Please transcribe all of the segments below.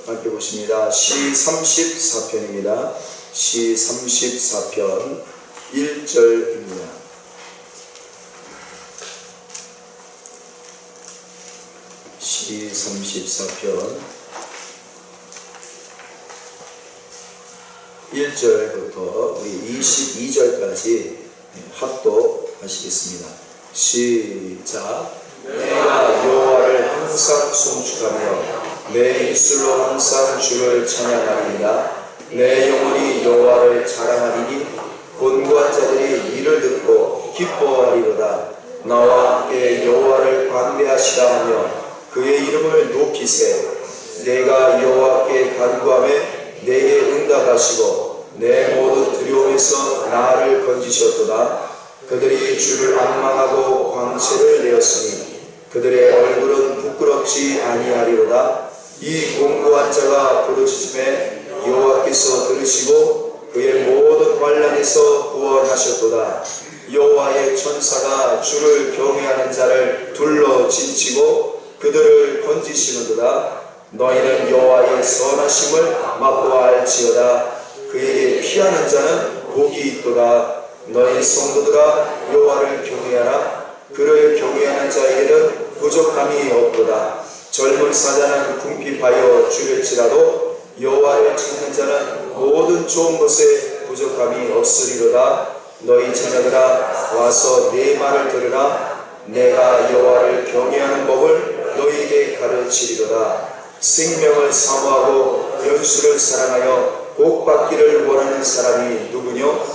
함께 보십니다. 시 34편입니다. 시 34편 1절입니다. 시 34편 1절부터 우리 22절까지 합독하시겠습니다. 시작. 내가 여호와를 항상 송축하며 내 입술로 항상 주를 찬양하리이다. 내 영혼이 여호와를 자랑하리니 곤고한 자들이 이를 듣고 기뻐하리로다. 나와 함께 여호와를 광대하시라 하며 그의 이름을 높이세. 내가 여호와께 간구하며 내게 응답하시고 내 모든 두려움에서 나를 건지셨도다. 그들이 주를 앙망하고 광채를 내었으니 그들의 얼굴은 부끄럽지 아니하리로다. 이 공고한 자가 부르짖음에 여호와께서 들으시고 그의 모든 환난에서 구원하셨도다. 여호와의 천사가 주를 경외하는 자를 둘러 진치고 그들을 건지시는도다. 너희는 여호와의 선하심을 맛보아 알지어다. 그에게 피하는 자는 복이 있도다. 너희 성도들아 여호와를 경외하라. 그를 경외하는 자에게는 부족함이 없도다. 젊은 사자는 궁핍하여 죽을지라도 여호와를 찾는 자는 모든 좋은 것에 부족함이 없으리로다. 너희 자녀들아 와서 내 말을 들으라. 내가 여호와를 경외하는 법을 너희에게 가르치리로다. 생명을 사모하고 연수를 사랑하여 복받기를 원하는 사람이 누구뇨?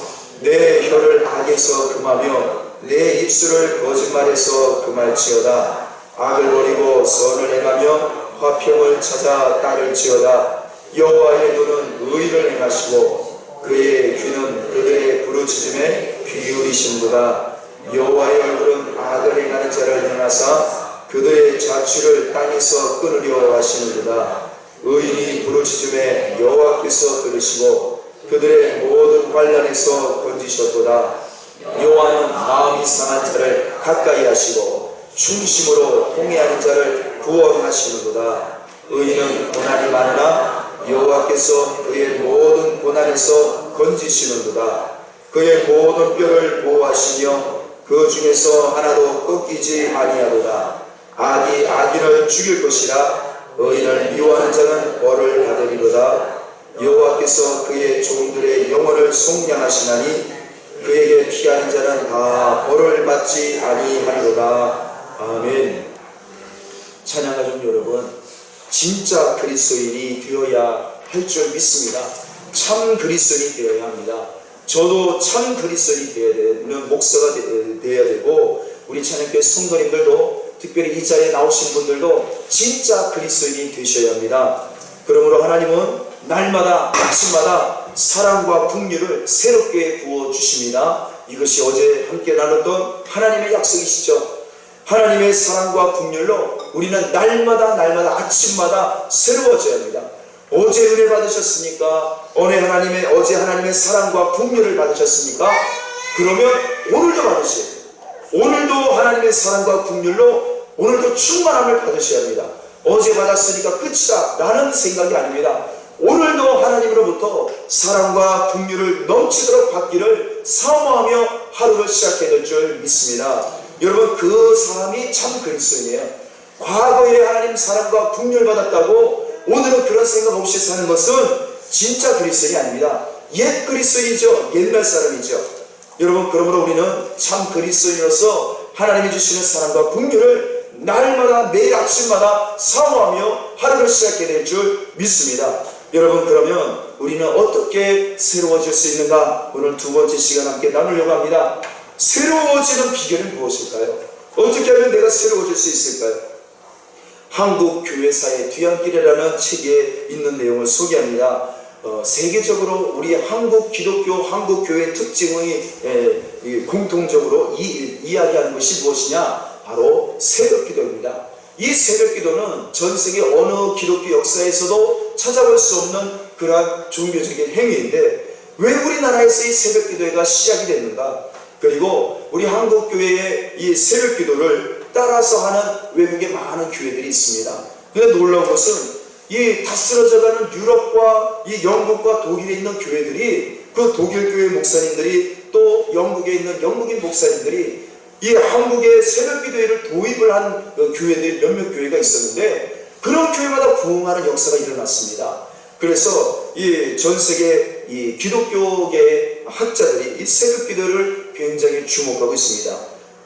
내 혀를 악에서 금하며 내 입술을 거짓말에서 금할지어다. 악을 버리고 선을 행하며 화평을 찾아 따를지어다. 여호와의 눈은 의를 행하시고 그의 귀는 그들의 부르짖음에 귀울이신도다. 여호와의 얼굴은 악을 행하는 자를 향하사 그들의 자취를 땅에서 끊으려 하시는도다. 의인이 부르짖음에 여호와께서 들으시고 그들의 모든 환난에서 건지셨도다. 여호와는 마음이 상한 자를 가까이 하시고 충심으로 통회하는 자를 구원하시는도다. 의인은 고난이 많으나 여호와께서 그의 모든 고난에서 건지시는도다. 그의 모든 뼈를 보호하시며 그 중에서 하나도 꺾이지 아니하도다. 악이 악인을 죽일 것이라. 의인을 미워하는 자는 벌을 받으리로다. 여호와께서 그의 종들의 영혼을 속량하시나니 그에게 피하는 자는 다 벌을 받지 아니하리로다. 아멘. 찬양가족 여러분, 진짜 그리스도인이 되어야 할 줄 믿습니다. 참 그리스도인이 되어야 합니다. 저도 참 그리스도인이 되어야 되는 목사가 되어야 되고, 우리 찬양교회 성도님들도 특별히 이 자리에 나오신 분들도 진짜 그리스도인이 되셔야 합니다. 그러므로 하나님은 날마다 아침마다 사랑과 긍휼을 새롭게 부어주십니다. 이것이 어제 함께 나눴던 하나님의 약속이시죠. 하나님의 사랑과 긍휼로 우리는 날마다 아침마다 새로워져야 합니다. 어제 은혜 받으셨습니까? 어제 하나님의 사랑과 긍휼을 받으셨습니까? 그러면 오늘도 받으셔야 돼요. 오늘도 하나님의 사랑과 긍휼로 오늘도 충만함을 받으셔야 합니다. 어제 받았으니까 끝이다 라는 생각이 아닙니다. 오늘도 하나님으로부터 사랑과 긍휼을 넘치도록 받기를 사모하며 하루를 시작해야 될 줄 믿습니다. 여러분, 그 사람이 참 그리스도인이에요. 과거에 하나님 사랑과 긍휼 받았다고 오늘은 그런 생각 없이 사는 것은 진짜 그리스도인이 아닙니다. 옛 그리스도인이죠. 옛날 사람이죠. 여러분, 그러므로 우리는 참 그리스도인으로서 하나님이 주시는 사랑과 긍휼을 날마다 매일 아침마다 사모하며 하루를 시작해야 될 줄 믿습니다. 여러분, 그러면 우리는 어떻게 새로워질 수 있는가? 오늘 두 번째 시간 함께 나누려고 합니다. 새로워지는 비결은 무엇일까요? 어떻게 하면 내가 새로워질 수 있을까요? 한국교회사의 뒤안길이라는 책에 있는 내용을 소개합니다. 세계적으로 우리 한국교회 특징의 공통적으로 이야기하는 것이 무엇이냐? 바로 새벽기도입니다. 이 새벽기도는 전 세계 어느 기독교 역사에서도 찾아볼 수 없는 그러한 종교적인 행위인데 왜 우리나라에서 이 새벽기도가 시작이 됐는가? 그리고 우리 한국교회의 이 새벽기도를 따라서 하는 외국의 많은 교회들이 있습니다. 그런데 놀라운 것은 이 다 쓰러져가는 유럽과 이 영국과 독일에 있는 교회들이, 그 독일 교회 목사님들이, 또 영국에 있는 영국인 목사님들이 이 한국의 새벽기도회를 도입을 한 교회들이 몇몇 교회가 있었는데, 그런 교회마다 부흥하는 역사가 일어났습니다. 그래서 이 전 세계 이 기독교계 학자들이 이 새벽기도를 굉장히 주목하고 있습니다.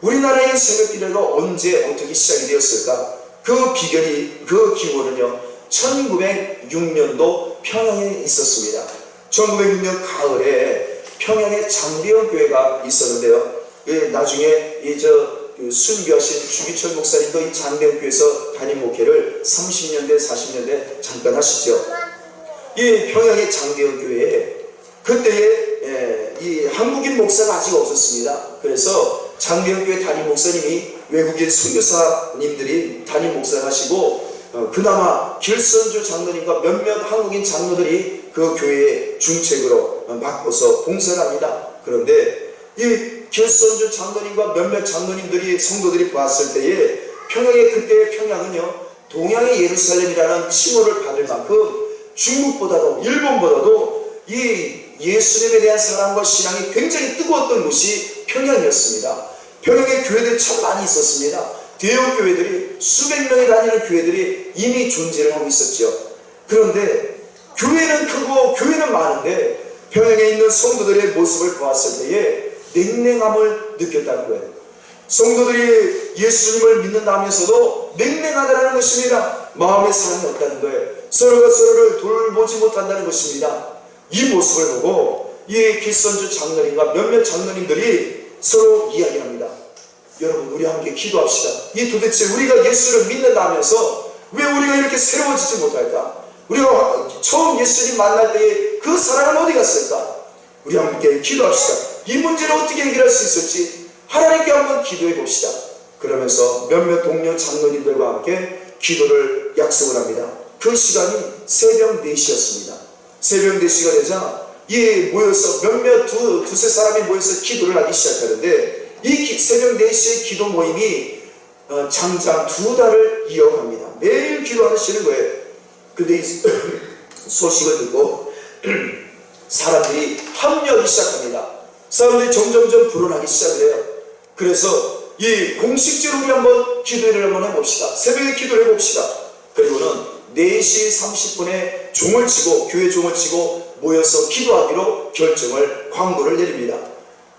우리나라의 새벽기도가 언제 어떻게 시작이 되었을까? 그 비결이, 그 기원은요, 1906년도 평양에 있었습니다. 1906년 가을에 평양에 장대현 교회가 있었는데요. 나중에 순교하신 주기철 목사님도 이 장대현 교회에서 담임 목회를 30년대, 40년대 잠깐 하시죠. 이 평양의 장대현 교회에 그때에 이 한국인 목사가 아직 없었습니다. 그래서 장대현 교회 담임 목사님이 외국인 선교사님들이 담임 목사를 하시고, 그나마 길선주 장로님과 몇몇 한국인 장로들이 그 교회의 중책으로 맡고서 봉사를 합니다. 그런데 이 길선주 장로님과 몇몇 장로님들이, 성도들이 보았을 때에 평양의, 그때의 평양은요, 동양의 예루살렘이라는 칭호를 받을 만큼 중국보다도 일본보다도 이 예수님에 대한 사랑과 신앙이 굉장히 뜨거웠던 곳이 평양이었습니다. 평양에 교회들이 참 많이 있었습니다. 대형 교회들이, 수백 명이 다니는 교회들이 이미 존재를 하고 있었죠. 그런데 교회는 크고 교회는 많은데 평양에 있는 성도들의 모습을 보았을 때에 냉랭함을 느꼈다는 거예요. 성도들이 예수님을 믿는다면서도 냉랭하다는 것입니다. 마음의 사랑이 없다는 거예요. 서로가 서로를 돌보지 못한다는 것입니다. 이 모습을 보고 이 길선주 장로님과 몇몇 장로님들이 서로 이야기합니다. 여러분, 우리 함께 기도합시다. 이 도대체 우리가 예수를 믿는다면서 왜 우리가 이렇게 새로워지지 못할까? 우리가 처음 예수님 만날 때의 그 사랑은 어디 갔을까? 우리 함께 기도합시다. 이 문제를 어떻게 해결할 수 있을지 하나님께 한번 기도해 봅시다. 그러면서 몇몇 동료 장로님들과 함께 기도를 약속을 합니다. 그 시간이 새벽 4시였습니다. 새벽 4시가 되자 모여서 두세 사람이 모여서 기도를 하기 시작하는데, 이 새벽 4시의 기도 모임이 장장 2달을 이어갑니다. 매일 기도하시는 거예요. 근데 이 소식을 듣고 사람들이 합류하기 시작합니다. 사람들이 점점점 불어나기 시작을 해요. 그래서 이 공식적으로 우리 한번 기도를 한번 해봅시다. 새벽에 기도를 해봅시다. 그리고는 4시 30분에 종을 치고, 교회 종을 치고 모여서 기도하기로 광고를 내립니다.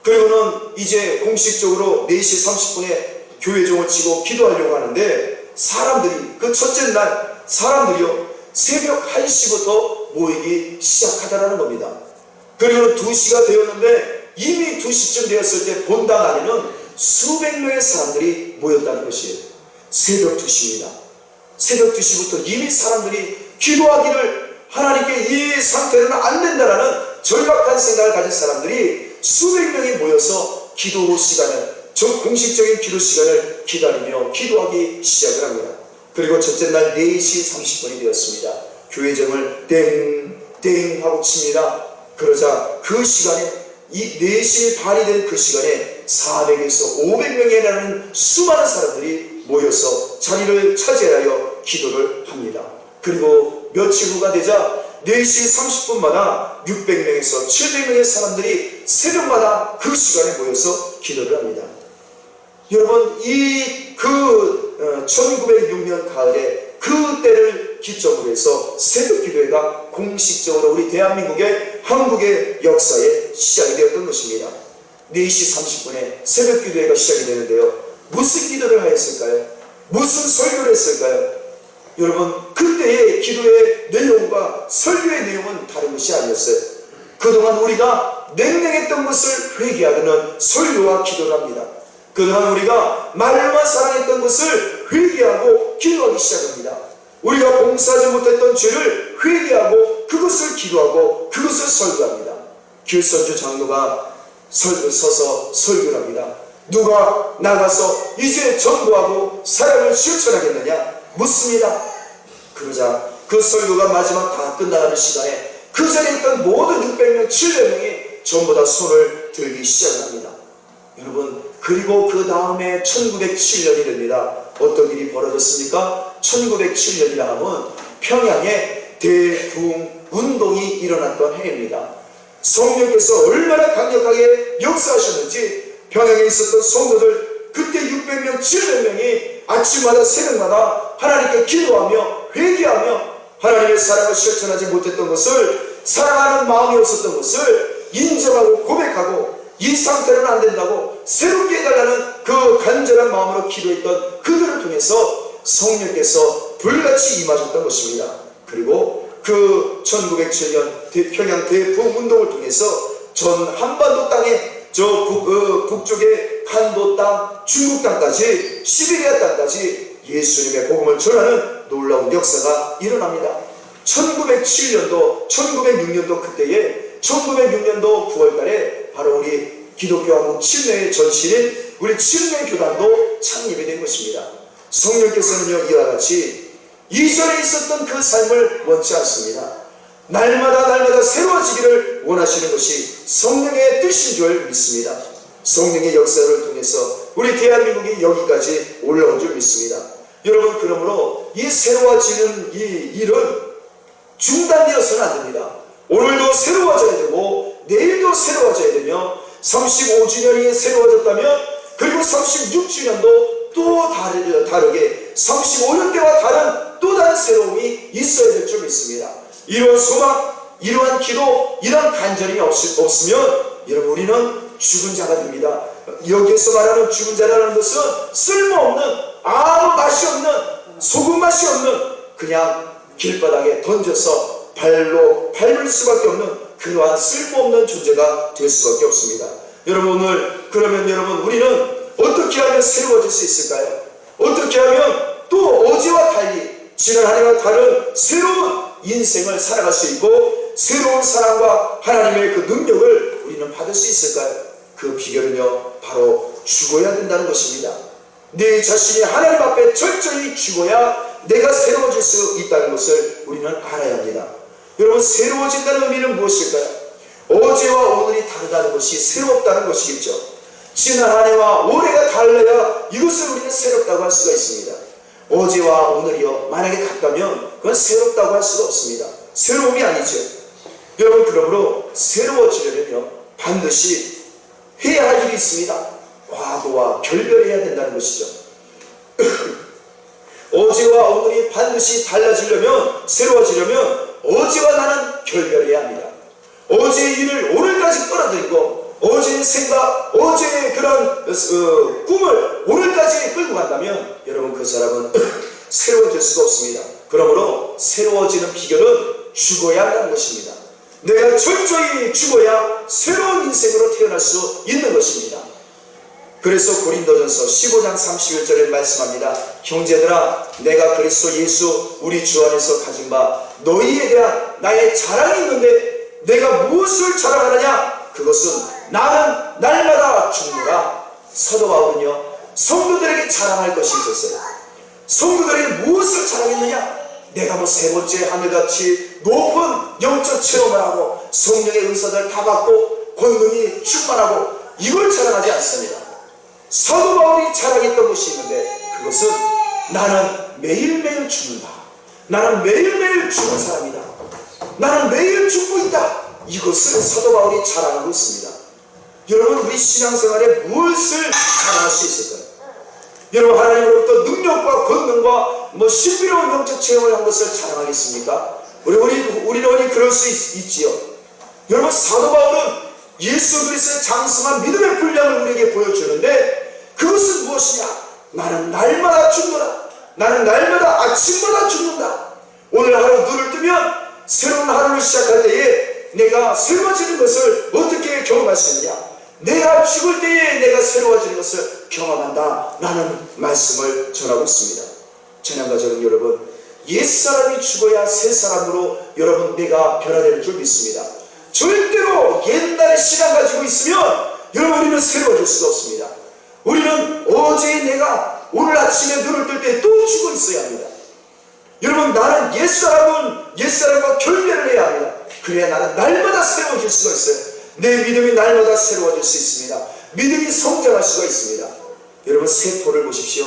그리고는 이제 공식적으로 4시 30분에 교회 종을 치고 기도하려고 하는데, 사람들이, 그 첫째 날 사람들이요, 새벽 1시부터 모이기 시작하다라는 겁니다. 그리고 2시가 되었는데 이미 2시쯤 되었을 때 본당 안에는 수백 명의 사람들이 모였다는 것이에요. 새벽 2시입니다. 새벽 2시부터 이미 사람들이 기도하기를, 하나님께 이 상태로는 안 된다라는 절박한 생각을 가진 사람들이 수백 명이 모여서 기도 시간을, 공식적인 기도 시간을 기다리며 기도하기 시작을 합니다. 그리고 첫째 날 4시 30분이 되었습니다. 교회정을 땡 하고 칩니다. 그러자 그 시간에, 이 4시 반이 된 그 시간에 400에서 500명에 달하는 수많은 사람들이 모여서 자리를 차지하여 기도를 합니다. 그리고 며칠 후가 되자 4시 30분마다 600명에서 700명의 사람들이 새벽마다 그 시간에 모여서 기도를 합니다. 여러분, 1906년 가을에 그 때를 기점으로 해서 새벽기도회가 공식적으로 우리 대한민국의, 한국의 역사에 시작이 되었던 것입니다. 4시 30분에 새벽기도회가 시작이 되는데요, 무슨 기도를 하였을까요? 무슨 설교를 했을까요? 여러분, 그때의 기도의 내용과 설교의 내용은 다른 것이 아니었어요. 그동안 우리가 냉랭했던 것을 회개하는 설교와 기도를 합니다. 그동안 우리가 말로만 사랑했던 것을 회개하고 기도하기 시작합니다. 우리가 봉사하지 못했던 죄를 회개하고 그것을 기도하고 그것을 설교합니다. 길선주 장로가 서서 설교를 합니다. 누가 나가서 이제 전도하고 사랑을 실천하겠느냐 묻습니다. 그러자 그 설교가 마지막 다 끝나가는 시간에 그 자리에 있던 모든 600명, 700명이 전부 다 손을 들기 시작합니다. 여러분, 그리고 그 다음에 1907년이 됩니다. 어떤 일이 벌어졌습니까? 1907년이라 하면 평양에 대부흥운동이 일어났던 해입니다. 성령께서 얼마나 강력하게 역사하셨는지 평양에 있었던 성도들 그때 600명, 700명이 아침마다 새벽마다 하나님께 기도하며 회개하며 하나님의 사랑을 실천하지 못했던 것을, 사랑하는 마음이 없었던 것을 인정하고 고백하고 이 상태는 안 된다고 새롭게 해달라는 그 간절한 마음으로 기도했던 그들을 통해서 성령께서 불같이 임하셨던 것입니다. 그리고 그 1907년 평양 대부흥운동을 통해서 전 한반도 땅에 북쪽의 한도 땅, 중국 땅까지, 시베리아 땅까지 예수님의 복음을 전하는 놀라운 역사가 일어납니다. 1907년도, 1906년도 그때에 1906년도 9월달에 바로 우리 기독교 한국 침례의 전신인 우리 침례교단도 창립이 된 것입니다. 성령께서는요 이와 같이 이전에 있었던 그 삶을 원치 않습니다. 날마다 새로워지기를 원하시는 것이 성령의 뜻인 줄 믿습니다. 성령의 역사를 통해서 우리 대한민국이 여기까지 올라온 줄 믿습니다. 여러분, 그러므로 이 새로워지는 이 일은 중단되어서는 안 됩니다. 오늘도 새로워져야 되고 내일도 새로워져야 되며 35주년이 새로워졌다면 그리고 36주년도 또 다르게 35년 때와 다른 또 다른 새로움이 있어야 될 줄 믿습니다. 이러한 소망, 이러한 기도, 이러한 간절함이 없으면 여러분 우리는 죽은 자가 됩니다. 여기에서 말하는 죽은 자라는 것은 쓸모없는, 아무 맛이 없는, 소금 맛이 없는 그냥 길바닥에 던져서 발로 밟을 수밖에 없는 그러한 쓸모없는 존재가 될 수밖에 없습니다. 여러분 오늘 그러면 여러분 우리는 어떻게 하면 새로워질 수 있을까요? 어떻게 하면 또 어제와 달리 지난 한 해와 다른 새로운 인생을 살아갈 수 있고 새로운 사랑과 하나님의 그 능력을 우리는 받을 수 있을까요? 그 비결은요 바로 죽어야 된다는 것입니다. 내 자신이 하나님 앞에 철저히 죽어야 내가 새로워질 수 있다는 것을 우리는 알아야 합니다. 여러분, 새로워진다는 의미는 무엇일까요? 어제와 오늘이 다르다는 것이 새롭다는 것이겠죠. 지난 한 해와 올해가 달라야 이것을 우리는 새롭다고 할 수가 있습니다. 어제와 오늘이요 만약에 같다면 그건 새롭다고 할 수가 없습니다. 새로움이 아니죠. 여러분, 그러므로 새로워지려면요 반드시 해야 할 일이 있습니다. 과거와 결별해야 된다는 것이죠. 어제와 오늘이 반드시 달라지려면, 새로워지려면 어제와 나는 결별해야 합니다. 어제의 일을 오늘까지 끌어들이고 어제의 생각, 어제의 그런 꿈을 오늘까지 끌고 간다면 여러분 그 사람은 새로워질 수가 없습니다. 그러므로 새로워지는 비결은 죽어야 한다는 것입니다. 내가 철저히 죽어야 새로운 인생으로 태어날 수 있는 것입니다. 그래서 고린도전서 15장 31절에 말씀합니다. 형제들아, 내가 그리스도 예수 우리 주 안에서 가진 바 너희에 대한 나의 자랑이 있는데 내가 무엇을 자랑하느냐? 그것은 나는 날마다 죽노라. 사도 바울은요 성도들에게 자랑할 것이 있었어요. 성도들에게 무엇을 자랑했느냐? 내가 뭐 세 번째 하늘같이 높은 영적 체험을 하고 성령의 은사를 다 받고 권능이 충만하고 이걸 자랑하지 않습니다. 사도 바울이 자랑했던 것이 있는데 그것은 나는 매일매일 죽는다. 나는 매일매일 죽는 사람이다. 나는 매일 죽고 있다. 이것을 사도 바울이 자랑하고 있습니다. 여러분, 우리 신앙생활에 무엇을 자랑할 수 있을까요? 여러분, 하나님으로부터 능력과 권능과 신비로운 영적 체험을 한 것을 자랑하겠습니까? 우리는 어디 그럴 수 있지요. 여러분, 사도 바울은 예수 그리스도의 장성한 믿음의 분량을 우리에게 보여주는데 그것은 무엇이냐? 나는 날마다 죽노라. 나는 날마다 아침마다 죽는다. 오늘 하루 눈을 뜨면 새로운 하루를 시작할 때에 내가 새로워지는 것을 어떻게 경험할 수 있느냐? 내가 죽을 때에 내가 새로워지는 것을 경험한다. 라는 말씀을 전하고 있습니다. 찬양가 저는 여러분, 옛사람이 죽어야 새사람으로 여러분 내가 변화되는 줄 믿습니다. 절대로 옛날의 시간 가지고 있으면 여러분 우리는 새로워질 수가 없습니다. 우리는 어제의 내가 오늘 아침에 눈을 뜰 때 또 죽어 있어야 합니다. 여러분, 나는 옛사람과 결별을 해야 합니다. 그래야 나는 날마다 새로워질 수가 있어요. 내 믿음이 날마다 새로워질 수 있습니다. 믿음이 성장할 수가 있습니다. 여러분, 세포를 보십시오.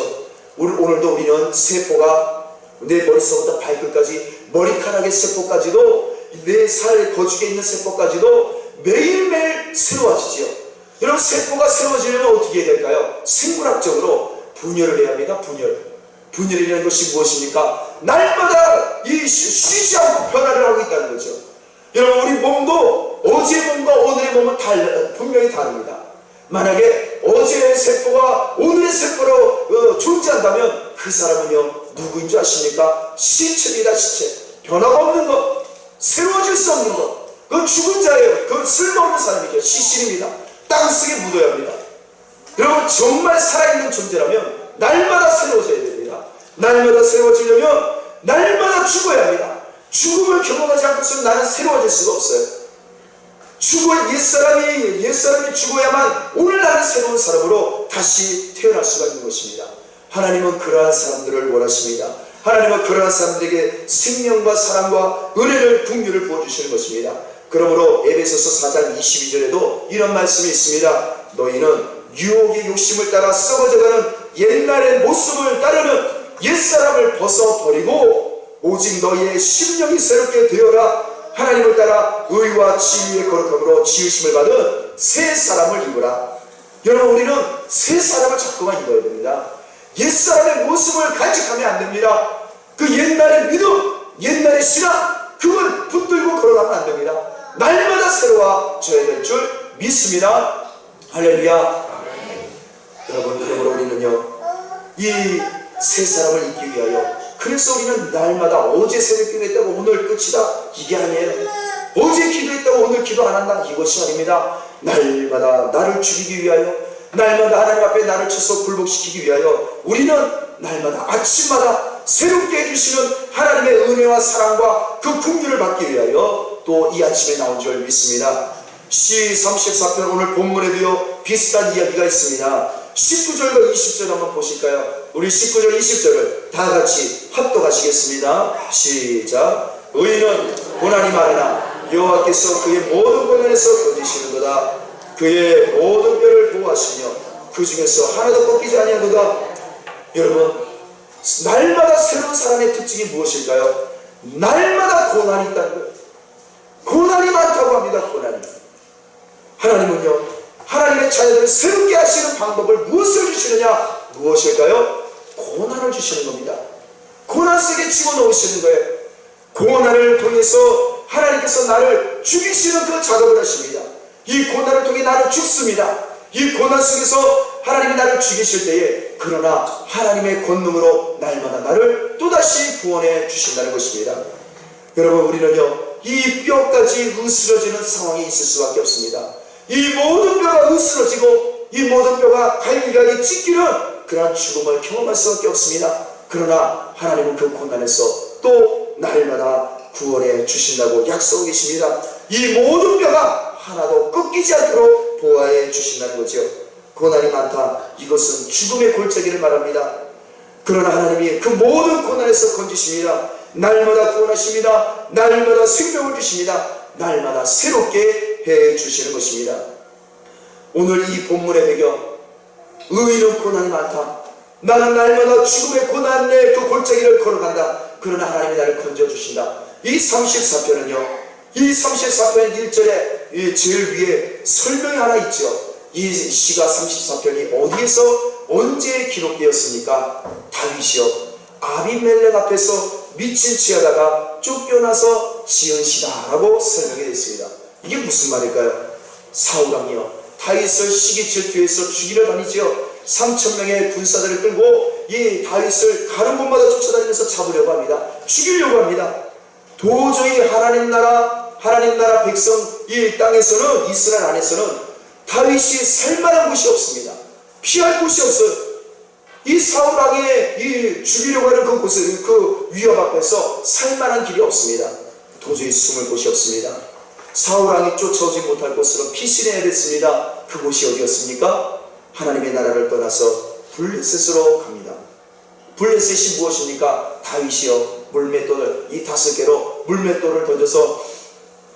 오늘도 우리는 세포가 내 머릿속부터 발끝까지 머리카락의 세포까지도 내 살 거죽에 있는 세포까지도 매일매일 새로워지지요. 여러분, 세포가 새로워지려면 어떻게 해야 될까요? 생물학적으로 분열을 해야 합니다. 분열이라는 것이 무엇입니까? 날마다 쉬지 않고 변화를 하고 있다는 거죠. 여러분, 우리 몸도 어제의 몸과 오늘의 몸은 분명히 다릅니다. 만약에 어제의 세포가 오늘의 세포로 존재한다면 그 사람은요, 누구인 줄 아십니까? 시체입니다. 시체. 변화가 없는 것, 새로워질 수 없는 것, 그 죽은 자예요. 그 쓸모없는 사람이죠. 시신입니다. 땅속에 묻어야 합니다. 여러분, 정말 살아있는 존재라면 날마다 새로워져야 됩니다. 날마다 새로워지려면 날마다 죽어야 합니다. 죽음을 경험하지 않고서는 나는 새로워질 수가 없어요. 옛사람이 죽어야만 오늘 나는 새로운 사람으로 다시 태어날 수가 있는 것입니다. 하나님은 그러한 사람들을 원하십니다. 하나님은 그러한 사람들에게 생명과 사랑과 은혜를 긍휼을 부어주시는 것입니다. 그러므로 에베소서 4장 22절에도 이런 말씀이 있습니다. 너희는 유혹의 욕심을 따라 썩어져가는 옛날의 모습을 따르는 옛사람을 벗어버리고 오직 너희의 심령이 새롭게 되어라. 하나님을 따라 의와 진리의 거룩함으로 지으심을 받은 새 사람을 입으라. 여러분, 우리는 새 사람을 자꾸만 입어야 됩니다. 옛사람의 모습을 간직하면 안 됩니다. 그 옛날의 믿음, 옛날의 신앙, 그걸 붙들고 걸어가면 안 됩니다. 날마다 새로워져야 될 줄 믿습니다. 할렐루야. 여러분, 그러므로 우리는요, 이 새 사람을 입기 위하여, 그래서 우리는 날마다 어제 새벽 기도했다고 오늘 끝이다, 이게 아니에요. 어제 기도했다고 오늘 기도 안 한다, 이것이 아닙니다. 날마다 나를 죽이기 위하여, 날마다 하나님 앞에 나를 쳐서 굴복시키기 위하여 우리는 날마다 아침마다 새롭게 해주시는 하나님의 은혜와 사랑과 그 긍휼을 받기 위하여 또 이 아침에 나온 줄 믿습니다. 시 34편 오늘 본문에도요 비슷한 이야기가 있습니다. 19절과 20절 한번 보실까요? 우리 19절 20절을 다 같이 합독하시겠습니다. 시작. 의인은 고난이 많으나 여호와께서 그의 모든 고난에서 건지시는도다. 그의 모든 뼈를 보호하시며 그 중에서 하나도 꺾이지 아니하도다. 여러분, 날마다 새로운 사람의 특징이 무엇일까요? 날마다 고난이 있다는 거예요. 고난이 많다고 합니다. 고난이. 하나님은요, 하나님의 자녀들을 새롭게 하시는 방법을 무엇을 주시느냐? 무엇일까요? 고난을 주시는 겁니다. 고난 속에 집어넣으시는 거예요. 고난을 통해서 하나님께서 나를 죽이시는 그 작업을 하십니다. 이 고난을 통해 나를 죽습니다. 이 고난 속에서 하나님이 나를 죽이실 때에 그러나 하나님의 권능으로 날마다 나를 또다시 구원해 주신다는 것입니다. 여러분, 우리는요 이 뼈까지 으스러지는 상황이 있을 수밖에 없습니다. 이 모든 뼈가 으스러지고 이 모든 뼈가 갈기갈기 찢기는 그러한 죽음을 경험할 수밖에 없습니다. 그러나 하나님은 그 고난에서 또 날마다 구원해 주신다고 약속하고 계십니다. 이 모든 뼈가 하나도 꺾이지 않도록 보호해 주신다는 거죠. 고난이 많다, 이것은 죽음의 골짜기를 말합니다. 그러나 하나님이 그 모든 고난에서 건지십니다. 날마다 구원하십니다. 날마다 생명을 주십니다. 날마다 새롭게 해 주시는 것입니다. 오늘 이 본문의 배경, 의인은 고난이 많다, 나는 날마다 죽음의 고난 내 그 골짜기를 걸어간다. 그러나 하나님이 나를 건져주신다. 이 34편은요 이 34편 1절에 제일 위에 설명이 하나 있죠. 이 시가 34편이 어디에서 언제 기록되었습니까? 다윗이요 아비멜렉 앞에서 미친 치하다가 쫓겨나서 지은 시다라고 설명이 되어 있습니다. 이게 무슨 말일까요? 사울왕이요 다윗을 시기 질투해서 죽이려 다니지요. 3,000명의 군사들을 끌고 이 다윗을 가는 곳마다 쫓아다니면서 잡으려고 합니다. 죽이려고 합니다. 도저히 하나님 나라 백성 이 땅에서는, 이스라엘 안에서는 다윗이 살만한 곳이 없습니다. 피할 곳이 없어요. 이 사울 왕의 이 죽이려고 하는 그 곳을, 그 위협 앞에서 살만한 길이 없습니다. 도저히 숨을 곳이 없습니다. 사울 왕이 쫓아오지 못할 곳으로 피신해야 됐습니다. 그곳이 어디였습니까? 하나님의 나라를 떠나서 블레셋으로 갑니다. 블레셋이 무엇입니까? 다윗이요 물맷돌을, 이 5개로 물맷돌을 던져서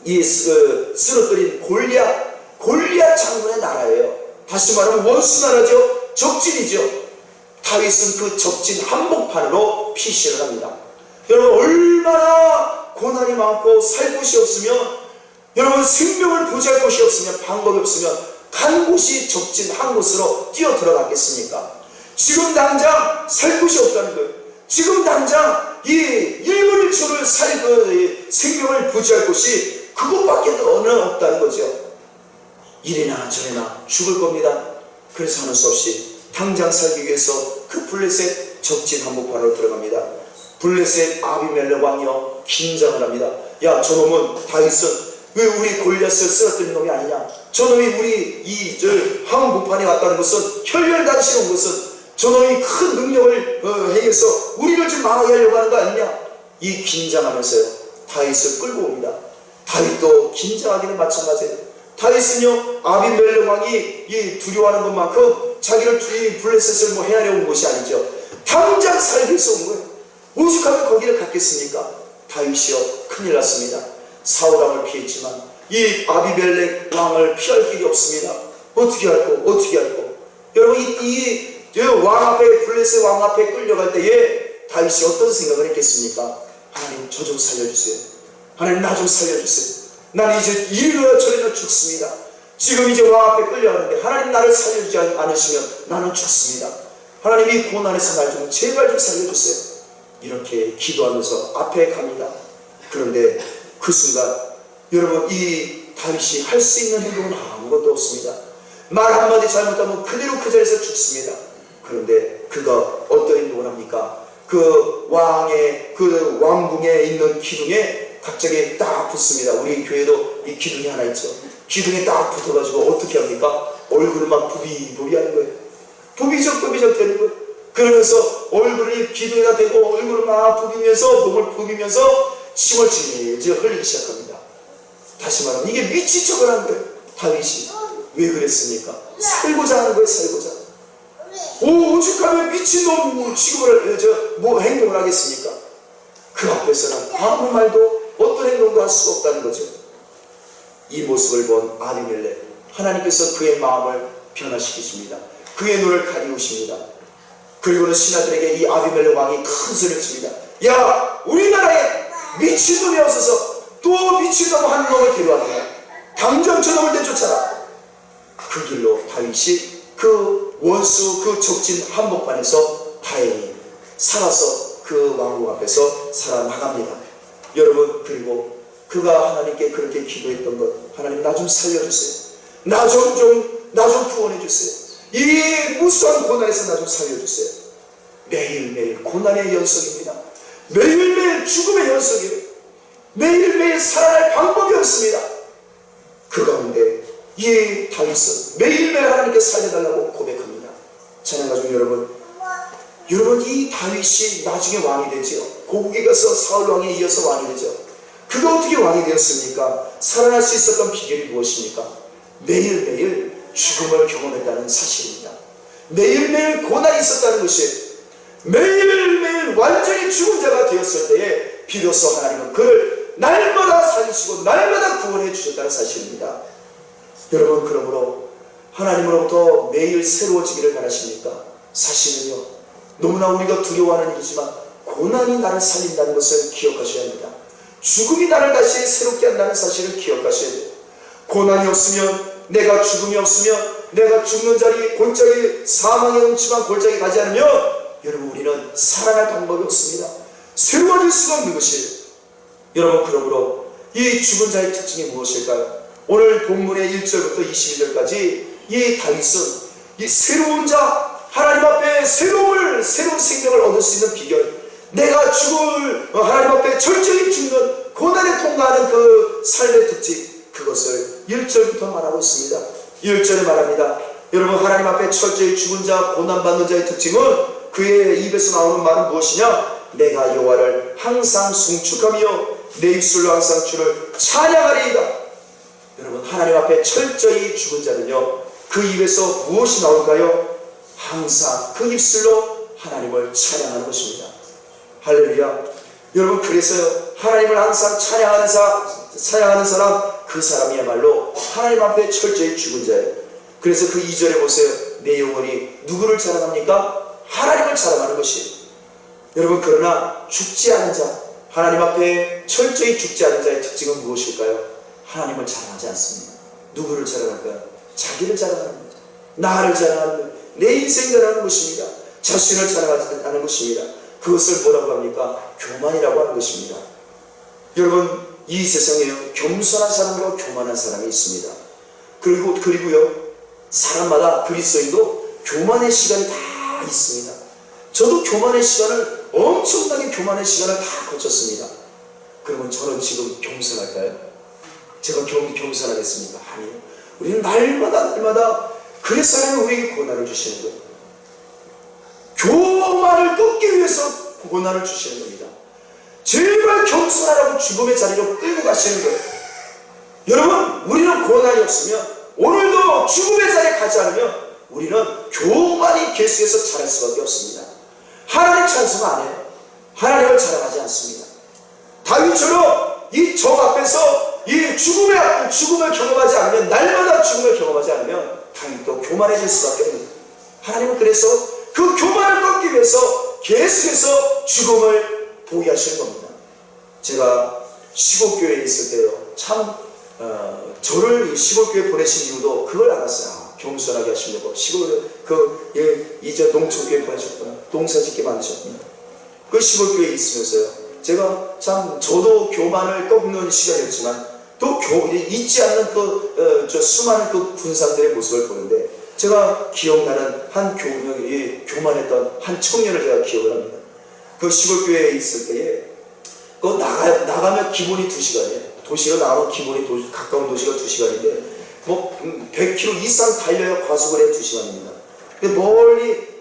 이 쓰러뜨린 골리앗 장군의 나라예요. 다시 말하면 원수 나라죠. 적진이죠. 다윗은 그 적진 한복판으로 피신을 합니다. 여러분 얼마나 고난이 많고 살 곳이 없으면, 여러분 생명을 보잘 곳이 없으면, 방법이 없으면 간 곳이 적진 한 곳으로 뛰어 들어갔겠습니까? 지금 당장 살 곳이 없다는 거예요. 지금 당장 이 1분 1초를 생명을 부지할 곳이 그것밖에 없다는 거죠. 이래나 저래나 죽을 겁니다. 그래서 하는 수 없이 당장 살기 위해서 그 블레셋 적진 한복판으로 들어갑니다. 블레셋 아비멜렉 왕이요 긴장을 합니다. 야, 저놈은 다윗은 왜 우리 골리앗을 쓰러뜨린 놈이 아니냐? 저놈이 우리 한복판에 왔다는 것은, 혈혈단신 온 것은 저놈이 큰 능력을 행해서 우리를 좀 망하게 하려고 하는 거 아니냐? 이 긴장하면서요 다윗을 끌고 옵니다. 다윗도 긴장하기는 마찬가지예요. 다윗은요 아비멜렉 왕이 이 두려워하는 것만큼 자기를 이 블레셋을 헤아려 온 것이 아니죠. 당장 살기 위해서 온 거예요. 오죽하면 거기를 갔겠습니까? 다윗이요 큰일 났습니다. 사울왕을 피했지만 이 아비멜렉 왕을 피할 길이 없습니다. 어떻게 할꼬? 여러분 이 왕 앞에, 블레셋 왕 앞에 끌려갈 때에 다윗이 어떤 생각을 했겠습니까? 하나님 저 좀 살려주세요. 하나님 나 좀 살려주세요. 나는 이제 이리로 저리로 죽습니다. 지금 이제 왕 앞에 끌려가는데 하나님 나를 살려주지 않으시면 나는 죽습니다. 하나님 이 고난에서 날 좀 제발 좀 살려주세요. 이렇게 기도하면서 앞에 갑니다. 그런데 그 순간 여러분 이 다윗이 할 수 있는 행동은 아무것도 없습니다. 말 한마디 잘못하면 그대로 그 자리에서 죽습니다. 그런데 그가 어떤 행동을 합니까? 그 왕의 그 왕궁에 있는 기둥에 갑자기 딱 붙습니다. 우리 교회도 이 기둥이 하나 있죠. 기둥에 딱 붙어가지고 어떻게 합니까? 얼굴을 막 부비부비 하는 거예요. 부비적 되는 거예요. 그러면서 얼굴이 기둥에다 대고 얼굴을 막 부비면서, 몸을 부비면서 침을 질질 흘리기 시작합니다. 다시 말하면 이게 미친 척을 하는 거예요. 다윗이 왜 그랬습니까? 살고자 하는 거예요. 살고자. 오죽하면 미친놈 취급을 행동을 하겠습니까? 그 앞에서는 아무 말도 어떤 행동도 할 수가 없다는 거죠. 이 모습을 본 아비멜렉, 하나님께서 그의 마음을 변화시키십니다. 그의 눈을 가리우십니다. 그리고는 신하들에게 이 아비멜렉 왕이 큰 소리를 칩니다. 야, 우리나라에 미친놈이 없어서 또 미친놈 한 놈을 데려왔다. 당장 저놈을 내쫓아라. 그 길로 다윗이 그 원수 그 적진 한복판에서 다행히 살아서 그 왕궁 앞에서 살아나갑니다. 여러분, 그리고 그가 하나님께 그렇게 기도했던 것, 하나님 나 좀 살려주세요. 나 좀 구원해주세요. 이 무수한 고난에서 나 좀 살려주세요. 매일매일 고난의 연속입니다. 매일매일 죽음의 연속이에요. 매일매일 살아날 방법이 없습니다. 그 가운데 이 다윗은 매일매일 하나님께 살려달라고 고백합니다. 찬양가족 여러분, 이 다윗이 나중에 왕이 되죠. 고국에 가서 사울 왕에 이어서 왕이 되죠. 그가 어떻게 왕이 되었습니까? 살아날 수 있었던 비결이 무엇입니까? 매일매일 죽음을 경험했다는 사실입니다. 매일매일 고난이 있었다는 것이, 매일매일 완전히 죽은 자가 되었을 때에 비로소 하나님은 그를 날마다 살리시고 날마다 구원해 주셨다는 사실입니다. 여러분, 그러므로 하나님으로부터 매일 새로워지기를 바라십니까? 사실은요, 너무나 우리가 두려워하는 일이지만 고난이 나를 살린다는 것을 기억하셔야 합니다. 죽음이 나를 다시 새롭게 한다는 사실을 기억하셔야 돼요. 고난이 없으면, 내가 죽음이 없으면, 내가 죽는 자리, 골짜기, 사망의 음침한 골짜기 가지 않으면 여러분 우리는 살아날 방법이 없습니다. 새로워질 수가 없는 것이에요. 여러분, 그러므로 이 죽은 자의 특징이 무엇일까요? 오늘 본문의 1절부터 22절까지 이 다윗은 이 새로운 자, 하나님 앞에 새로운 생명을 얻을 수 있는 비결, 내가 죽을 하나님 앞에 철저히 죽는 고난에 통과하는 그 삶의 특징, 그것을 1절부터 말하고 있습니다. 1절에 말합니다. 여러분, 하나님 앞에 철저히 죽은 자, 고난받는 자의 특징은 그의 입에서 나오는 말은 무엇이냐? 내가 여호와를 항상 송축하며 내 입술로 항상 주를 찬양하리이다. 여러분, 하나님 앞에 철저히 죽은 자는요, 그 입에서 무엇이 나올까요? 항상 그 입술로 하나님을 찬양하는 것입니다. 할렐루야. 여러분, 그래서 하나님을 항상 찬양하는 사람, 그 사람이야말로 하나님 앞에 철저히 죽은 자예요. 그래서 그 2절에 보세요. 내 영혼이 누구를 자랑합니까? 하나님을 자랑하는 것이에요. 여러분, 그러나 죽지 않은 자, 하나님 앞에 철저히 죽지 않은 자의 특징은 무엇일까요? 하나님을 자랑하지 않습니다. 누구를 자랑할까요? 자기를 자랑하는 거죠. 나를 자랑하는 거예요. 내 인생 자랑하는 것입니다. 자신을 자랑하지 않는 것입니다. 그것을 뭐라고 합니까? 교만이라고 하는 것입니다. 여러분, 이 세상에 겸손한 사람과 교만한 사람이 있습니다. 그리고요, 사람마다 그리스도인도 교만의 시간이 다 있습니다. 저도 교만의 시간을, 엄청나게 교만의 시간을 다 거쳤습니다. 그러면 저는 지금 겸손할까요? 제가 겸손하겠습니까? 아니요. 우리는 날마다 그래서 하나님은 우리에게 고난을 주시는 거예요. 교만을 끊기 위해서 고난을 주시는 겁니다. 제발 겸손하라고 죽음의 자리로 끌고 가시는 거예요. 여러분, 우리는 고난이 없으면, 오늘도 죽음의 자리에 가지 않으면 우리는 교만이 계속해서 자랄 수밖에 없습니다. 하나님 찬송 안 해요. 하나님을 자랑하지 않습니다. 다윗처럼 이 적 앞에서 이 죽음을 경험하지 않으면, 날마다 죽음을 경험하지 않으면 다윗도 교만해질 수밖에 없는 거예요. 하나님은 그래서 그 교만을 꺾기 위해서 계속해서 죽음을 포기하시는 겁니다. 제가 시골교회에 있을 때요, 참 저를 시골교회에 보내신 이유도 그걸 알았어요. 겸손하게 하시려고. 이제 농촌교회 보내셨구나. 농사짓게 만드셨구나. 그 시골교회에 있으면서요, 제가 참, 저도 교만을 꺾는 시간이었지만 또 잊지 않는 수많은 그 군상들의 모습을 보는데, 제가 기억나는 한 교만했던 한 청년을 제가 기억을 합니다. 그 시골교회에 있을 때에, 나가면 기본이 2시간이에요. 도시가 나가면 기본이 가까운 도시가 2시간인데, 100km 이상 달려야 과속을 해 2시간입니다. 근데 멀리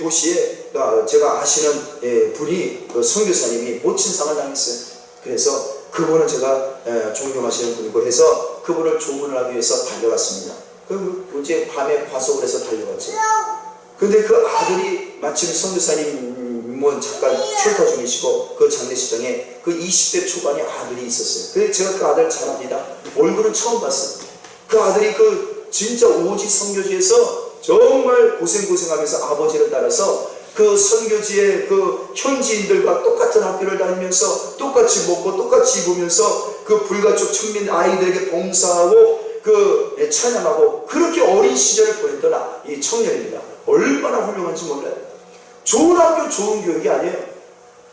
도시에 제가 아시는 분이, 선교사님이 모친상을 당했어요. 그래서 그분은 제가 존경하시는 분이고 해서 그분을 조문을 하기 위해서 달려갔습니다. 이제 밤에 과속을 해서 달려갔죠. 근데 그 아들이 마침 선교사님은 잠깐 출타 중이시고, 그 장례식장에 그 20대 초반의 아들이 있었어요. 그래서 제가 그 아들 잘 압니다. 얼굴은 처음 봤어요. 그 아들이 진짜 오지 선교지에서 정말 고생하면서 아버지를 따라서 그 선교지의 그 현지인들과 똑같은 학교를 다니면서 똑같이 먹고 똑같이 입으면서 그 불가촉 천민 아이들에게 봉사하고 찬양하고, 그렇게 어린 시절을 보냈던 이 청년입니다. 얼마나 훌륭한지 몰라요. 좋은 학교, 좋은 교육이 아니에요.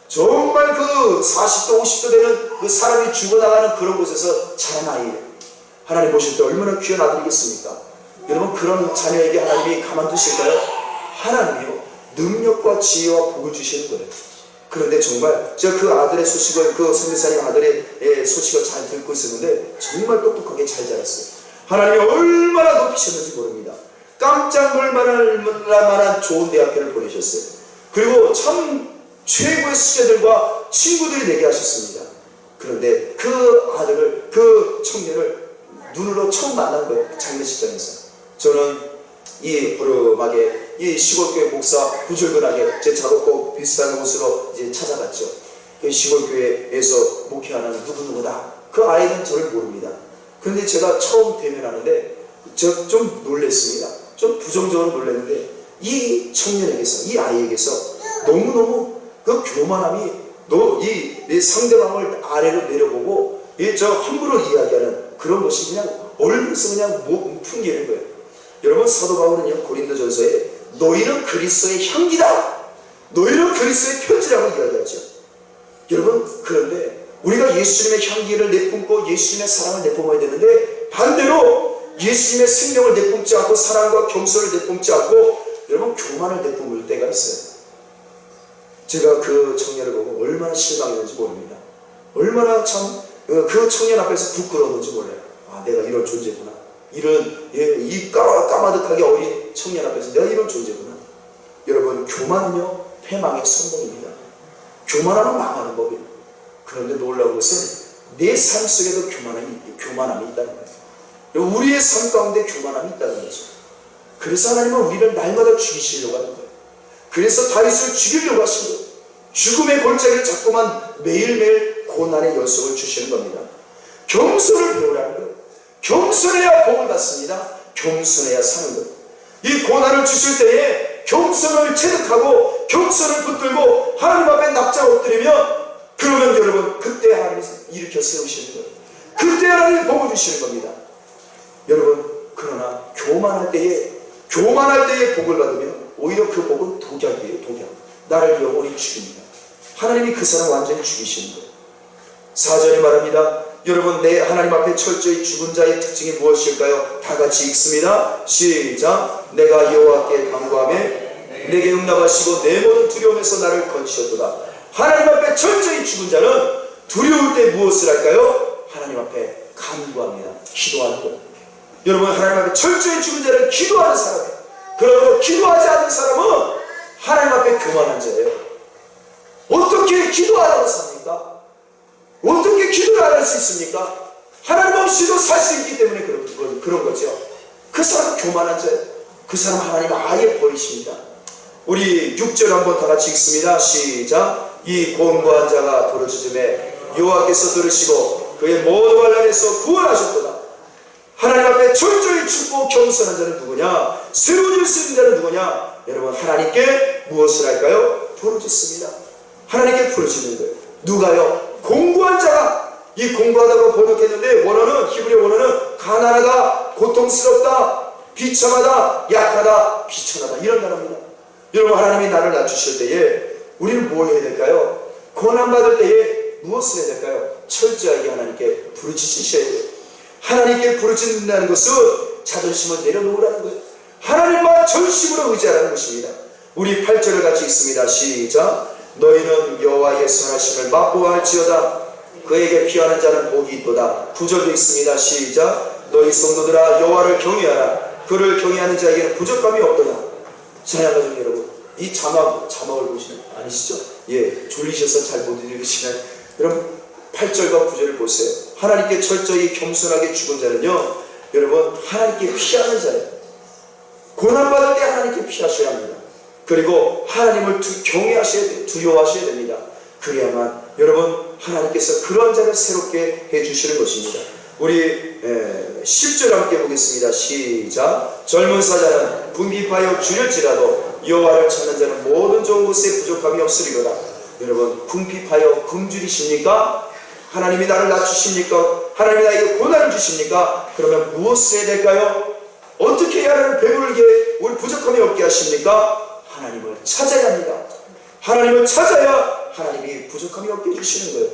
정말 40도 50도 되는 그 사람이 죽어나가는 그런 곳에서 자란 아이예요. 하나님 보실 때 얼마나 귀한 아들이겠습니까? 여러분, 그런 자녀에게 하나님이 가만두실까요? 하나님이요, 능력과 지혜와 복을 주시는 거예요. 그런데 정말 제가 그 아들의 소식을, 그 선교사님 아들의 소식을 잘 듣고 있었는데 정말 똑똑하게 잘 자랐어요. 하나님이 얼마나 높이셨는지 모릅니다. 깜짝 놀랄 만한 좋은 대학교를 보내셨어요. 그리고 참 최고의 수제들과 친구들이 되게 하셨습니다. 그런데 그 아들을, 그 청년을 눈으로 처음 만난 거예요. 장례식장에서. 저는 이 부름하게 이 시골교회 목사 부절근하게 제 작업복 비슷한 옷으로 이제 찾아갔죠. 그 시골교회에서 목회하는 누구누구다. 그 아이는 저를 모릅니다. 그런데 제가 처음 대면하는데 제가 좀 놀랐습니다. 좀 부정적으로 놀랐는데, 이 청년에게서, 이 아이에게서 너무너무 그 교만함이, 이 상대방을 아래로 내려보고 함부로 이야기하는 그런 것이 그냥 얼굴에서 그냥 풍기는 거예요. 여러분, 사도 바울은요, 고린도전서에 너희는 그리스도의 향기다, 너희는 그리스도의 편지라고 이야기하죠. 여러분, 그런데 우리가 예수님의 향기를 내뿜고 예수님의 사랑을 내뿜어야 되는데, 반대로 예수님의 생명을 내뿜지 않고 사랑과 겸손을 내뿜지 않고 여러분 교만을 내뿜을 때가 있어요. 제가 그 청년을 보고 얼마나 실망했는지 모릅니다. 얼마나 참 그 청년 앞에서 부끄러웠는지 몰라요. 아, 내가 이런 존재구나. 이런 이 까마득하게 어린 청년 앞에서 내가 이런 존재구나. 여러분, 교만은요 패망의 선봉입니다. 교만하면 망하는 법이에요. 그런데 놀라운 것은 내 삶 속에도 교만함이 있다는 거예요. 우리의 삶 가운데 교만함이 있다는 거죠. 그래서 하나님은 우리를 날마다 죽이시려고 하는 거예요. 그래서 다윗을 죽이려고 하신 거예요. 죽음의 골짜기를 자꾸만 매일매일 고난의 연속을 주시는 겁니다. 겸손을 배우라는 거예요. 겸손해야 복을 받습니다. 겸손해야 사는 거예요. 이 고난을 주실 때에 겸손을 체득하고 겸손을 붙들고 하나님 앞에 납작 엎드리면, 그러면 여러분 그때 하나님이 일으켜 세우시는 거예요. 그때 하나님이 복을 주시는 겁니다. 여러분, 그러나 교만할 때에 복을 받으면 오히려 그 복은 독약이에요. 독약. 나를 영원히 죽입니다. 하나님이 그 사람 완전히 죽이시는 거예요. 4절이 말합니다. 여러분, 내 하나님 앞에 철저히 죽은 자의 특징이 무엇일까요? 다 같이 읽습니다. 시작. 내가 여호와께 간구하며 내게 응답하시고 내 모든 두려움에서 나를 건지셨도다. 하나님 앞에 철저히 죽은 자는 두려울 때 무엇을 할까요? 하나님 앞에 간구합니다. 기도하는 거예요. 여러분, 하나님 앞에 철저히 죽은 자는 기도하는 사람이에요. 그러므로 기도하지 않는 사람은 하나님 앞에 교만한 자예요. 어떻게 기도하라고 삽니까? 어떻게 기도를 안 할 수 있습니까? 하나님 없이도 살 수 있기 때문에 그런 거죠. 그 사람은 교만한 자예요. 그 사람 하나님 아예 버리십니다. 우리 6절 한번 다 같이 읽습니다. 시작. 이 곤고한 자가 부르짖음에 여호와께서 들으시고 그의 모든 환난에서 구원하셨도다. 하나님 앞에 철저히 죽고 겸손한 자는 누구냐? 세워질 수 있는 자는 누구냐? 여러분, 하나님께 무엇을 할까요? 부르짖습니다. 하나님께 부르짖는 거예요. 누가요? 공고한 자가. 이 공고하다고 번역했는데 원어는, 히브리 원어는 가난하다, 고통스럽다, 비참하다, 약하다, 비천하다, 이런 단어입니다. 여러분, 하나님이 나를 낮추실 때에 우리는 뭘 해야 될까요? 고난받을 때에 무엇을 해야 될까요? 철저하게 하나님께 부르짖으셔야 돼요. 하나님께 부르짖는다는 것은 자존심을 내려놓으라는 거예요. 하나님만 전심으로 의지하라는 것입니다. 우리 8절을 같이 읽습니다. 시작. 너희는 여호와의 선하심을 맛보아할지어다. 그에게 피하는 자는 복이 있도다. 9절도 있습니다. 시작. 너희 성도들아 여호와를 경외하라. 그를 경외하는 자에게는 부족함이 없도다. 사랑하는 여러분, 이 자막을 보시면 아니시죠? 예, 졸리셔서 잘 못 읽으시나요? 여러분, 8절과 9절을 보세요. 하나님께 철저히 겸손하게 죽은 자는요, 여러분, 하나님께 피하는 자예요. 고난받을 때 하나님께 피하셔야 합니다. 그리고 하나님을 경외하셔야 돼요. 두려워하셔야 됩니다. 그래야만 여러분, 하나님께서 그런 자를 새롭게 해주시는 것입니다. 우리 10절 함께 보겠습니다. 시작. 젊은 사자는 궁핍하여 줄일지라도 여호와를 찾는 자는 모든 좋은 것에 부족함이 없으리로다. 여러분, 궁핍하여 굶주리십니까? 하나님이 나를 낮추십니까? 하나님이 나에게 고난을 주십니까? 그러면 무엇을 해야 될까요? 어떻게 해야 하나님을 배부르게, 우리 부족함이 없게 하십니까? 하나님을 찾아야 합니다. 하나님을 찾아야 하나님이 부족함이 없게 해주시는 거예요.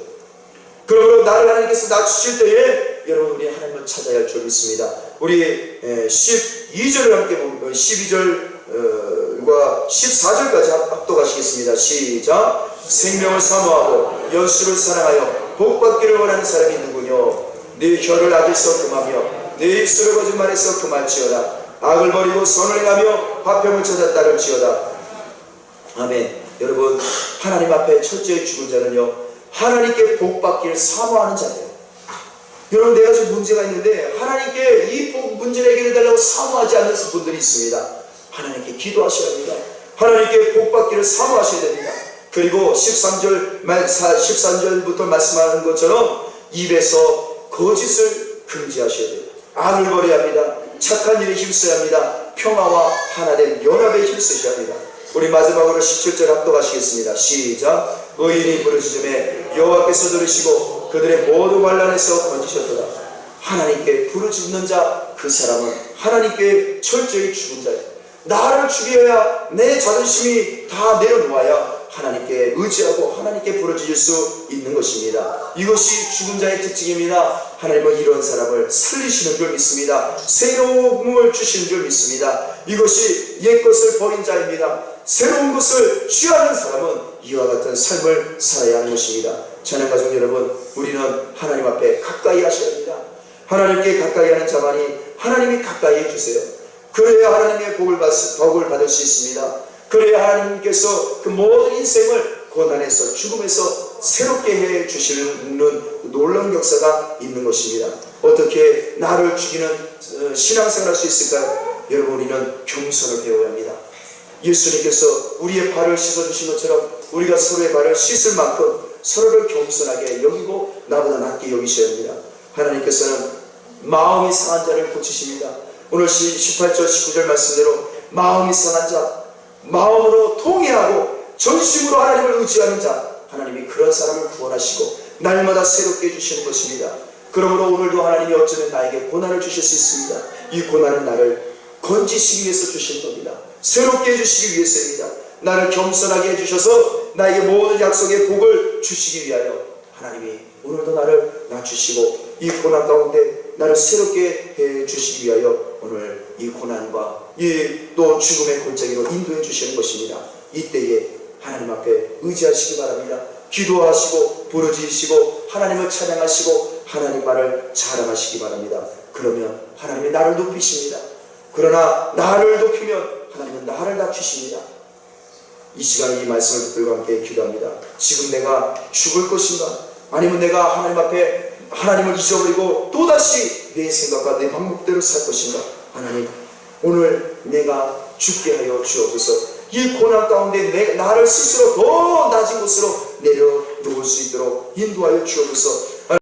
그러므로 나를 하나님께서 낮추실 때에 여러분, 우리 하나님을 찾아야 할 줄 믿습니다. 우리 12절을 함께 보면 12절과 14절까지 합독하시겠습니다. 시작. 생명을 사모하고 연수를 사랑하여 복받기를 원하는 사람이 누구뇨? 네 혀를 악에서 금하며 네 입술을 거짓말에서 금할지어다. 악을 버리고 선을 행하며 화평을 찾아 따를지어다. 아멘. 여러분, 하나님 앞에 철저히 죽은 자는요, 하나님께 복받기를 사모하는 자예요. 여러분, 내가 지금 문제가 있는데 하나님께 이 문제를 해결해달라고 사모하지 않는 분들이 있습니다. 하나님께 기도하셔야 합니다. 하나님께 복받기를 사모하셔야 됩니다. 그리고 13절부터 말씀하는 것처럼 입에서 거짓을 금지하셔야 돼요. 악을 버려야 합니다. 착한 일에 힘써야 합니다. 평화와 하나된 연합에 힘쓰셔야 합니다. 우리 마지막으로 17절 합독하시겠습니다. 시작. 의인이 부르짖음에 여호와께서 들으시고 그들의 모든 환난에서 건지셨도다. 하나님께 부르짖는 자, 그 사람은 하나님께 철저히 죽은 자예요. 나를 죽여야, 내 자존심이 다 내려놓아야 하나님께 의지하고 하나님께 부르짖을 수 있는 것입니다. 이것이 죽은 자의 특징입니다. 하나님은 이런 사람을 살리시는 줄 믿습니다. 새로움을 주시는 줄 믿습니다. 이것이 옛것을 버린 자입니다. 새로운 것을 취하는 사람은 이와 같은 삶을 살아야 하는 것입니다. 자녀 가족 여러분, 우리는 하나님 앞에 가까이 하셔야 합니다. 하나님께 가까이 하는 자만이 하나님이 가까이 해주세요. 그래야 하나님의 복을 받을 수 있습니다. 그래야 하나님께서 그 모든 인생을 고난에서, 죽음에서 새롭게 해주시는 놀라운 역사가 있는 것입니다. 어떻게 나를 죽이는 신앙생활 할 수 있을까요? 여러분, 우리는 겸손을 배워야 합니다. 예수님께서 우리의 발을 씻어주신 것처럼 우리가 서로의 발을 씻을 만큼 서로를 겸손하게 여기고 나보다 낮게 여기셔야 합니다. 하나님께서는 마음이 상한 자를 고치십니다. 오늘 18절 19절 말씀대로 마음이 상한 자, 마음으로 통회하고 전심으로 하나님을 의지하는 자, 하나님이 그런 사람을 구원하시고 날마다 새롭게 해주시는 것입니다. 그러므로 오늘도 하나님이 어쩌면 나에게 고난을 주실 수 있습니다. 이 고난은 나를 건지시기 위해서 주신 겁니다. 새롭게 해주시기 위해서입니다. 나를 겸손하게 해주셔서 나에게 모든 약속의 복을 주시기 위하여 하나님이 오늘도 나를 낮추시고 이 고난 가운데 나를 새롭게 해주시기 위하여 오늘 이 고난과 이 또 죽음의 골짜기로 인도해 주시는 것입니다. 이때에 하나님 앞에 의지하시기 바랍니다. 기도하시고 부르짖으시고 하나님을 찬양하시고 하나님만을 자랑하시기 바랍니다. 그러면 하나님이 나를 높이십니다. 그러나 나를 높이면 하나님은 나를 낮추십니다. 이 시간에 이 말씀을 붙들고 함께 기도합니다. 지금 내가 죽을 것인가? 아니면 내가 하나님 앞에 하나님을 잊어버리고 또다시 내 생각과 내 방법대로 살 것인가? 하나님, 오늘 내가 죽게 하여 주옵소서. 이 고난 가운데 나를 스스로 더 낮은 곳으로 내려놓을 수 있도록 인도하여 주옵소서.